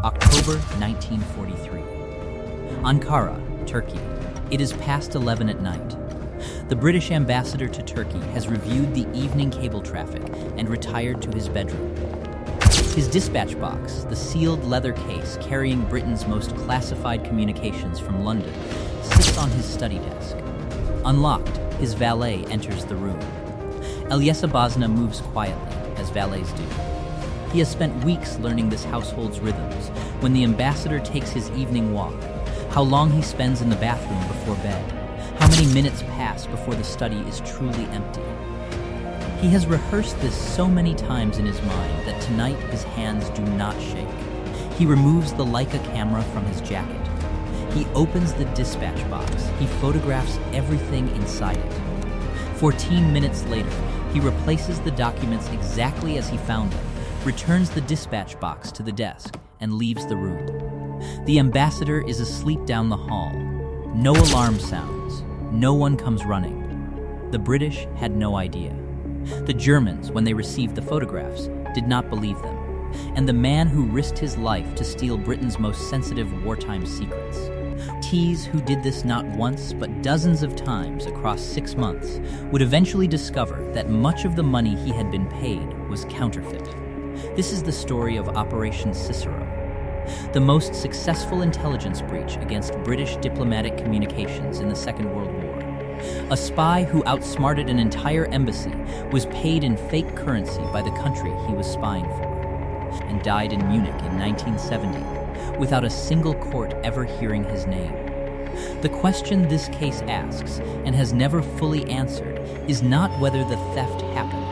October 1943. Ankara, Turkey. It is past 11 at night. The British ambassador to Turkey has reviewed the evening cable traffic and retired to his bedroom. His dispatch box, the sealed leather case carrying Britain's most classified communications from London, sits on his study desk. Unlocked, his valet enters the room. Elyesa Bazna moves quietly, as valets do. He has spent weeks learning this household's rhythms, when the ambassador takes his evening walk, how long he spends in the bathroom before bed, how many minutes pass before the study is truly empty. He has rehearsed this so many times in his mind that tonight his hands do not shake. He removes the Leica camera from his jacket. He opens the dispatch box. He photographs everything inside it. 14 minutes later, he replaces the documents exactly as he found them, returns the dispatch box to the desk, and leaves the room. The ambassador is asleep down the hall. No alarm sounds. No one comes running. The British had no idea. The Germans, when they received the photographs, did not believe them. And the man who risked his life to steal Britain's most sensitive wartime secrets. Tease, who did this not once but dozens of times across 6 months, would eventually discover that much of the money he had been paid was counterfeit. This is the story of Operation Cicero, the most successful intelligence breach against British diplomatic communications in the Second World War. A spy who outsmarted an entire embassy was paid in fake currency by the country he was spying for, and died in Munich in 1970, without a single court ever hearing his name. The question this case asks, and has never fully answered, is not whether the theft happened.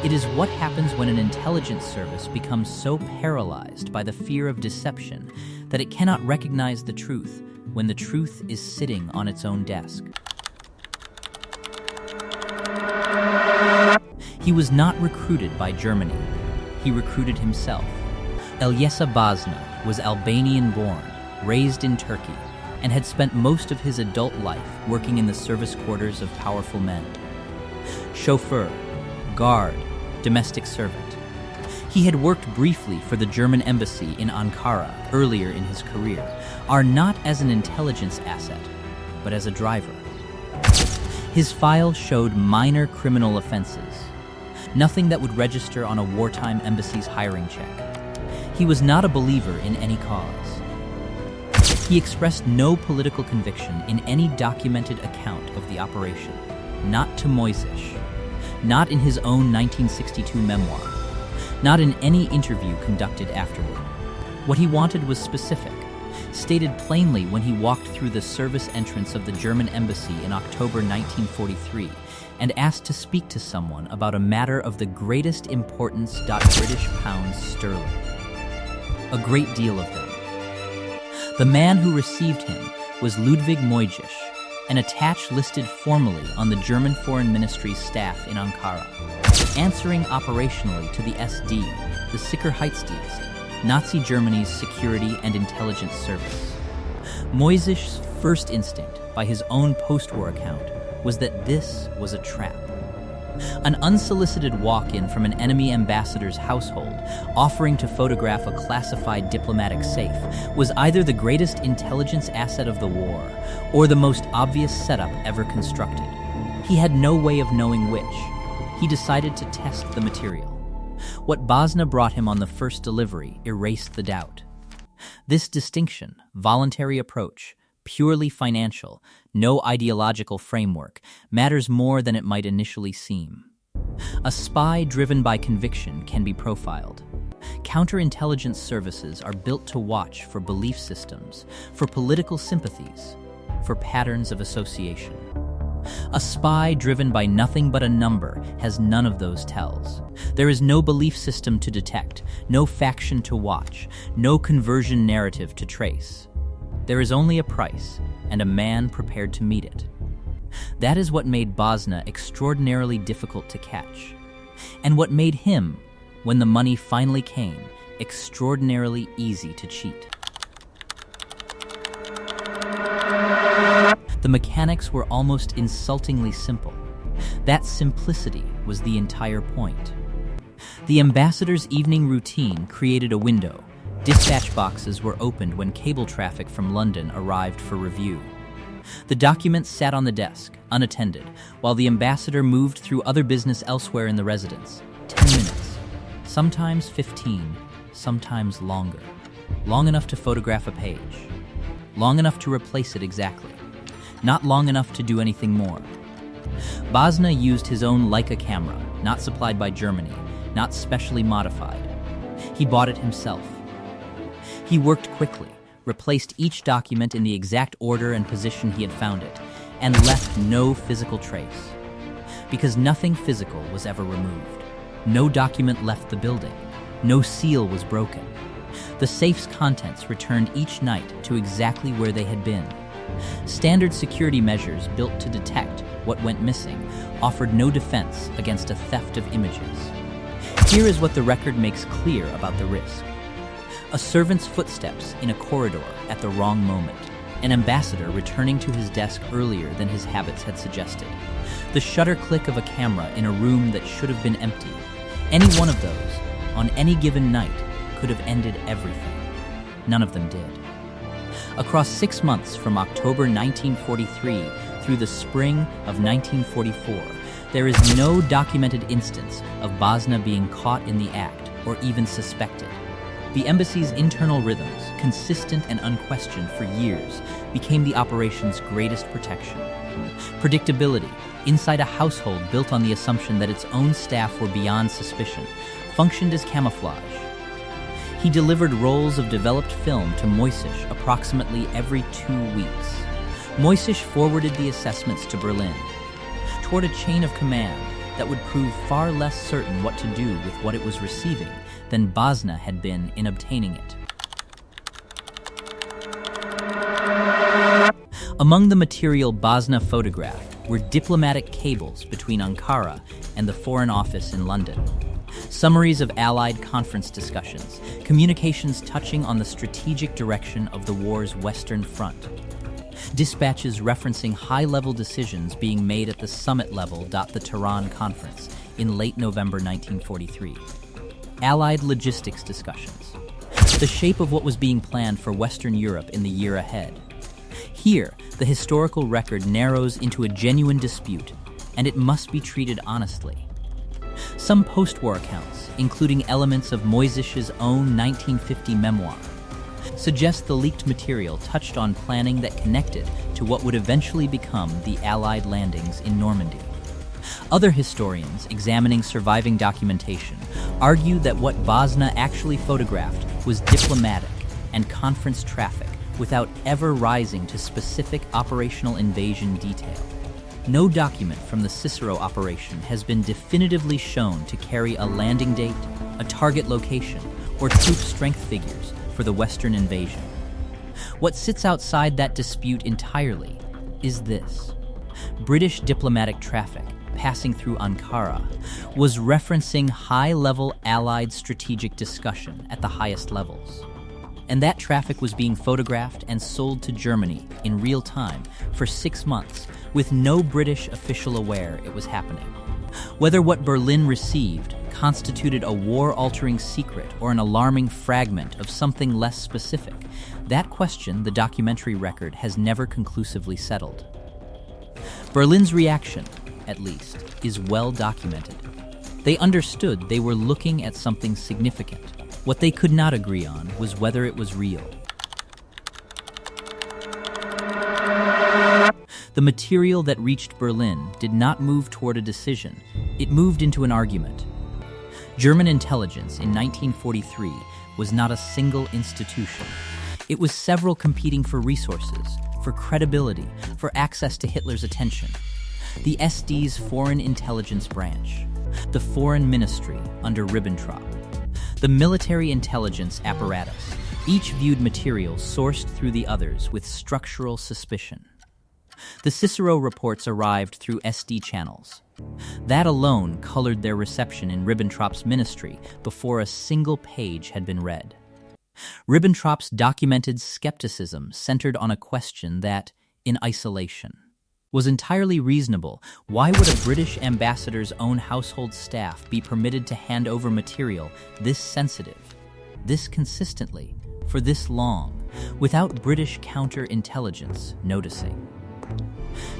It is what happens when an intelligence service becomes so paralyzed by the fear of deception that it cannot recognize the truth when the truth is sitting on its own desk. He was not recruited by Germany. He recruited himself. Elyesa Bazna was Albanian-born, raised in Turkey, and had spent most of his adult life working in the service quarters of powerful men. Chauffeur, guard, domestic servant. He had worked briefly for the German embassy in Ankara earlier in his career, are not as an intelligence asset, but as a driver. His file showed minor criminal offenses, nothing that would register on a wartime embassy's hiring check. He was not a believer in any cause. He expressed no political conviction in any documented account of the operation, not to Moisish, not in his own 1962 memoir, not in any interview conducted afterward. What he wanted was specific, stated plainly when he walked through the service entrance of the German embassy in October 1943 and asked to speak to someone about a matter of the greatest importance. British pounds sterling. A great deal of them. The man who received him was Ludwig Moisish, an attached listed formally on the German Foreign Ministry's staff in Ankara, answering operationally to the SD, the Sicherheitsdienst, Nazi Germany's security and intelligence service. Moisish's first instinct, by his own post-war account, was that this was a trap. An unsolicited walk-in from an enemy ambassador's household offering to photograph a classified diplomatic safe was either the greatest intelligence asset of the war or the most obvious setup ever constructed. He had no way of knowing which. He decided to test the material. What Bazna brought him on the first delivery erased the doubt. This distinction, voluntary approach, purely financial, no ideological framework, matters more than it might initially seem. A spy driven by conviction can be profiled. Counterintelligence services are built to watch for belief systems, for political sympathies, for patterns of association. A spy driven by nothing but a number has none of those tells. There is no belief system to detect, no faction to watch, no conversion narrative to trace. There is only a price, and a man prepared to meet it. That is what made Bazna extraordinarily difficult to catch, and what made him, when the money finally came, extraordinarily easy to cheat. The mechanics were almost insultingly simple. That simplicity was the entire point. The ambassador's evening routine created a window, Dispatch boxes were opened when cable traffic from London arrived for review. The documents sat on the desk, unattended, while the ambassador moved through other business elsewhere in the residence. 10 minutes, sometimes 15, sometimes longer. Long enough to photograph a page. Long enough to replace it exactly. Not long enough to do anything more. Bazna used his own Leica camera, not supplied by Germany, not specially modified. He bought it himself. He worked quickly, replaced each document in the exact order and position he had found it, and left no physical trace. Because nothing physical was ever removed. No document left the building. No seal was broken. The safe's contents returned each night to exactly where they had been. Standard security measures built to detect what went missing offered no defense against a theft of images. Here is what the record makes clear about the risk. A servant's footsteps in a corridor at the wrong moment. An ambassador returning to his desk earlier than his habits had suggested. The shutter click of a camera in a room that should have been empty. Any one of those, on any given night, could have ended everything. None of them did. Across 6 months from October 1943 through the spring of 1944, there is no documented instance of Bazna being caught in the act or even suspected. The embassy's internal rhythms, consistent and unquestioned for years, became the operation's greatest protection. Predictability, inside a household built on the assumption that its own staff were beyond suspicion, functioned as camouflage. He delivered rolls of developed film to Moisish approximately every 2 weeks. Moisish forwarded the assessments to Berlin, toward a chain of command that would prove far less certain what to do with what it was receiving than Bazna had been in obtaining it. Among the material Bazna photographed were diplomatic cables between Ankara and the Foreign Office in London. Summaries of Allied conference discussions, communications touching on the strategic direction of the war's Western Front. Dispatches referencing high-level decisions being made at the summit level. The Tehran Conference in late November 1943. Allied logistics discussions. The shape of what was being planned for Western Europe in the year ahead. Here, the historical record narrows into a genuine dispute, and it must be treated honestly. Some post-war accounts, including elements of Moisish's own 1950 memoir, suggest the leaked material touched on planning that connected to what would eventually become the Allied landings in Normandy. Other historians examining surviving documentation argue that what Bazna actually photographed was diplomatic and conference traffic without ever rising to specific operational invasion detail. No document from the Cicero operation has been definitively shown to carry a landing date, a target location, or troop strength figures for the Western invasion. What sits outside that dispute entirely is this. British diplomatic traffic passing through Ankara was referencing high-level Allied strategic discussion at the highest levels. And that traffic was being photographed and sold to Germany in real time for 6 months, with no British official aware it was happening. Whether what Berlin received constituted a war-altering secret or an alarming fragment of something less specific, that question the documentary record has never conclusively settled. Berlin's reaction, at least, is well documented. They understood they were looking at something significant. What they could not agree on was whether it was real. The material that reached Berlin did not move toward a decision. It moved into an argument. German intelligence in 1943 was not a single institution. It was several competing for resources, for credibility, for access to Hitler's attention. The SD's Foreign Intelligence Branch, the Foreign Ministry under Ribbentrop, the military intelligence apparatus, each viewed material sourced through the others with structural suspicion. The Cicero reports arrived through SD channels. That alone colored their reception in Ribbentrop's ministry before a single page had been read. Ribbentrop's documented skepticism centered on a question that, in isolation, was entirely reasonable. Why would a British ambassador's own household staff be permitted to hand over material this sensitive? this consistently, for this long, without British counterintelligence noticing.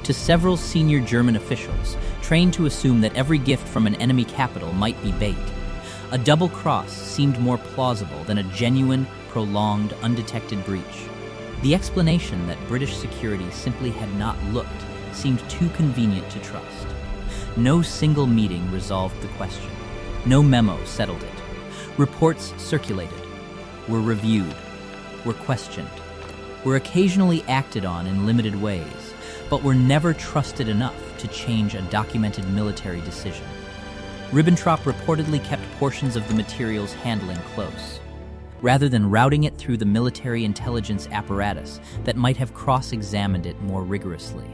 To several senior German officials, trained to assume that every gift from an enemy capital might be bait, a double cross seemed more plausible than a genuine, prolonged, undetected breach. The explanation that British security simply had not looked seemed too convenient to trust. No single meeting resolved the question. No memo settled it. Reports circulated, were reviewed, were questioned, were occasionally acted on in limited ways, but were never trusted enough to change a documented military decision. Ribbentrop reportedly kept portions of the material's handling close, rather than routing it through the military intelligence apparatus that might have cross-examined it more rigorously.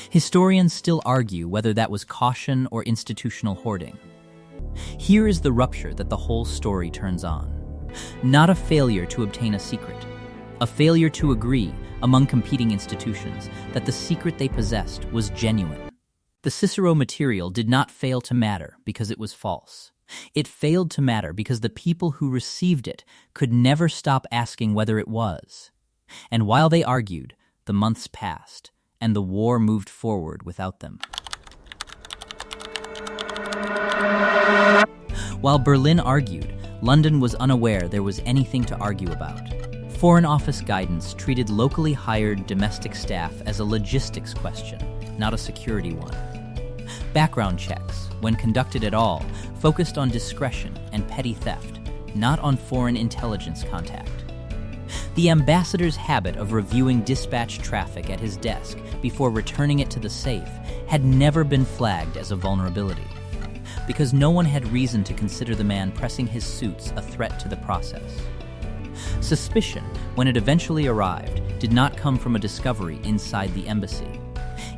Historians still argue whether that was caution or institutional hoarding. Here is the rupture that the whole story turns on. Not a failure to obtain a secret, a failure to agree among competing institutions that the secret they possessed was genuine. The Cicero material did not fail to matter because it was false. It failed to matter because the people who received it could never stop asking whether it was. And while they argued, the months passed, and the war moved forward without them. While Berlin argued, London was unaware there was anything to argue about. Foreign Office guidance treated locally hired domestic staff as a logistics question, not a security one. Background checks, when conducted at all, focused on discretion and petty theft, not on foreign intelligence contact. The ambassador's habit of reviewing dispatch traffic at his desk before returning it to the safe had never been flagged as a vulnerability, because no one had reason to consider the man pressing his suits a threat to the process. Suspicion, when it eventually arrived, did not come from a discovery inside the embassy.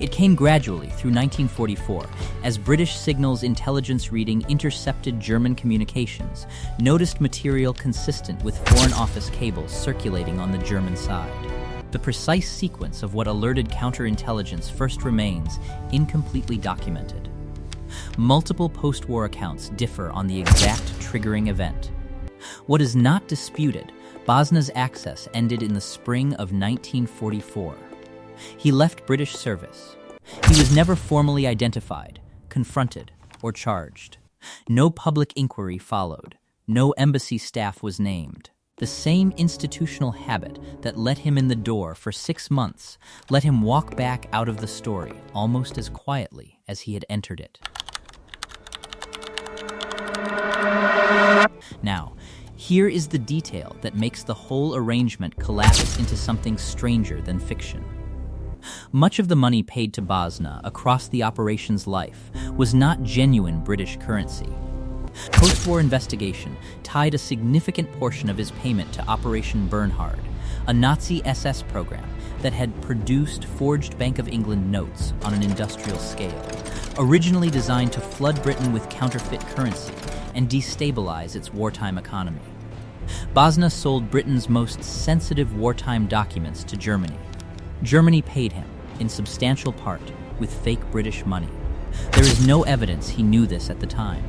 It came gradually through 1944 as British signals intelligence reading intercepted German communications, noticed material consistent with Foreign Office cables circulating on the German side. The precise sequence of what alerted counterintelligence first remains incompletely documented. Multiple post-war accounts differ on the exact triggering event. What is not disputed, Bazna's access ended in the spring of 1944. He left British service. He was never formally identified, confronted, or charged. No public inquiry followed. No embassy staff was named. The same institutional habit that let him in the door for 6 months let him walk back out of the story almost as quietly as he had entered it. Now, here is the detail that makes the whole arrangement collapse into something stranger than fiction. Much of the money paid to Bazna across the operation's life was not genuine British currency. Post-war investigation tied a significant portion of his payment to Operation Bernhard, a Nazi SS program that had produced forged Bank of England notes on an industrial scale, originally designed to flood Britain with counterfeit currency and destabilize its wartime economy. Bazna sold Britain's most sensitive wartime documents to Germany. Germany paid him, in substantial part, with fake British money. There is no evidence he knew this at the time.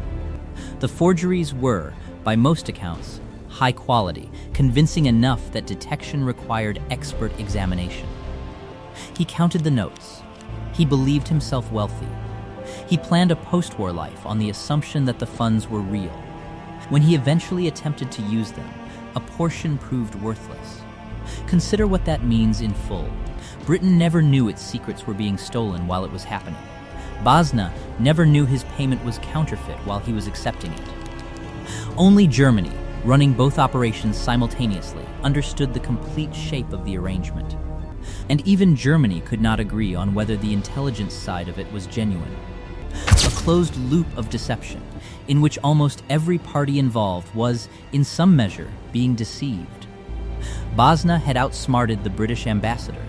The forgeries were, by most accounts, high quality, convincing enough that detection required expert examination. He counted the notes. He believed himself wealthy. He planned a post-war life on the assumption that the funds were real. When he eventually attempted to use them, a portion proved worthless. Consider what that means in full. Britain never knew its secrets were being stolen while it was happening. Bazna never knew his payment was counterfeit while he was accepting it. Only Germany, running both operations simultaneously, understood the complete shape of the arrangement. And even Germany could not agree on whether the intelligence side of it was genuine. A closed loop of deception, in which almost every party involved was, in some measure, being deceived. Bazna had outsmarted the British ambassador.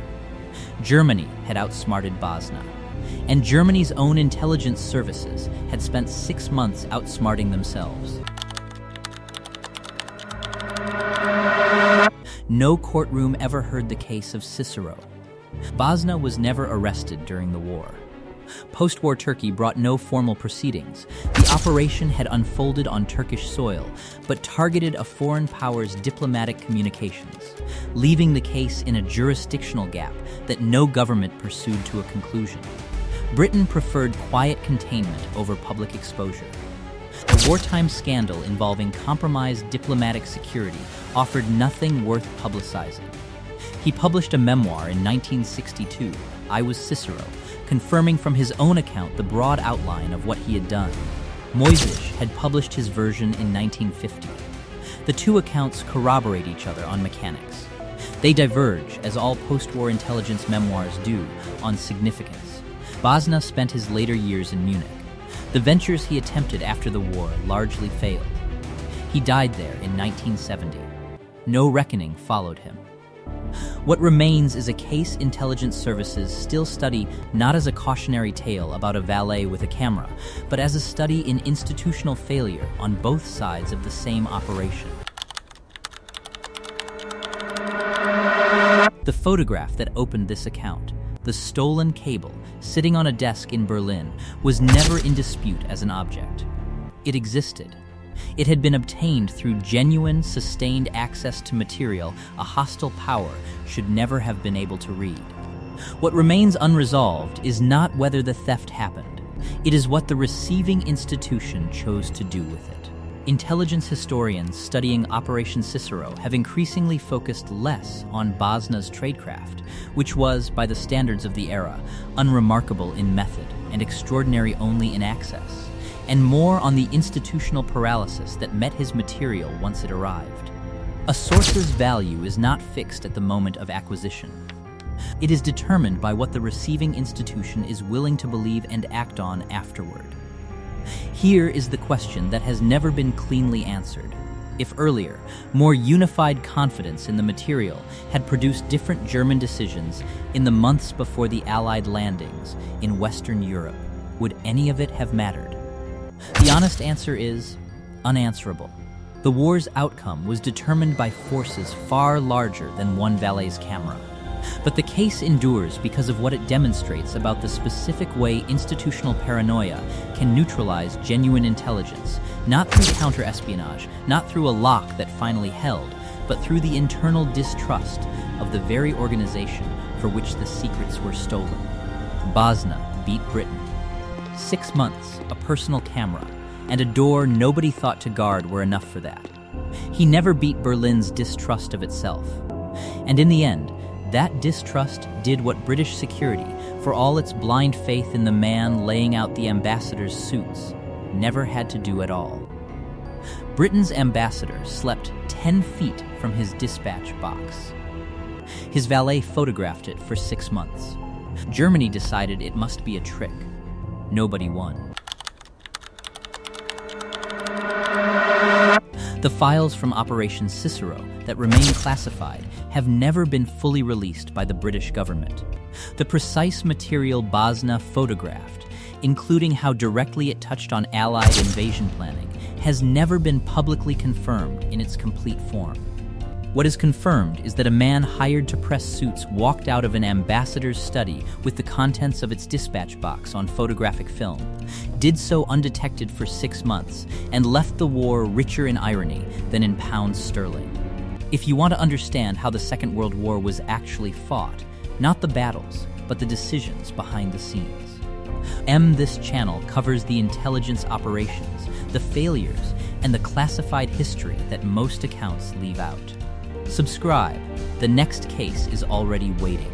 Germany had outsmarted Bazna. And Germany's own intelligence services had spent 6 months outsmarting themselves. No courtroom ever heard the case of Cicero. Bazna was never arrested during the war. Post-war Turkey brought no formal proceedings. The operation had unfolded on Turkish soil, but targeted a foreign power's diplomatic communications, leaving the case in a jurisdictional gap that no government pursued to a conclusion. Britain preferred quiet containment over public exposure. The wartime scandal involving compromised diplomatic security offered nothing worth publicizing. He published a memoir in 1962, I Was Cicero, confirming from his own account the broad outline of what he had done. Moisish had published his version in 1950. The two accounts corroborate each other on mechanics. They diverge, as all post-war intelligence memoirs do, on significance. Bazna spent his later years in Munich. The ventures he attempted after the war largely failed. He died there in 1970. No reckoning followed him. What remains is a case intelligence services still study not as a cautionary tale about a valet with a camera, but as a study in institutional failure on both sides of the same operation. The photograph that opened this account, the stolen cable sitting on a desk in Berlin, was never in dispute as an object. It existed. It had been obtained through genuine, sustained access to material a hostile power should never have been able to read. What remains unresolved is not whether the theft happened. It is what the receiving institution chose to do with it. Intelligence historians studying Operation Cicero have increasingly focused less on Bazna's tradecraft, which was, by the standards of the era, unremarkable in method and extraordinary only in access, and more on the institutional paralysis that met his material once it arrived. A source's value is not fixed at the moment of acquisition. It is determined by what the receiving institution is willing to believe and act on afterward. Here is the question that has never been cleanly answered. If earlier, more unified confidence in the material had produced different German decisions in the months before the Allied landings in Western Europe, would any of it have mattered? The honest answer is unanswerable. The war's outcome was determined by forces far larger than one valet's camera. But the case endures because of what it demonstrates about the specific way institutional paranoia can neutralize genuine intelligence, not through counter-espionage, not through a lock that finally held, but through the internal distrust of the very organization for which the secrets were stolen. Bazna beat Britain. 6 months, a personal camera, and a door nobody thought to guard were enough for that. He never beat Berlin's distrust of itself. And in the end, that distrust did what British security, for all its blind faith in the man laying out the ambassador's suits, never had to do at all. Britain's ambassador slept 10 feet from his dispatch box. His valet photographed it for 6 months. Germany decided it must be a trick. Nobody won. The files from Operation Cicero that remain classified have never been fully released by the British government. The precise material Bazna photographed, including how directly it touched on Allied invasion planning, has never been publicly confirmed in its complete form. What is confirmed is that a man hired to press suits walked out of an ambassador's study with the contents of its dispatch box on photographic film, did so undetected for 6 months, and left the war richer in irony than in pounds sterling. If you want to understand how the Second World War was actually fought, not the battles, but the decisions behind the scenes. This channel covers the intelligence operations, the failures, and the classified history that most accounts leave out. Subscribe. The next case is already waiting.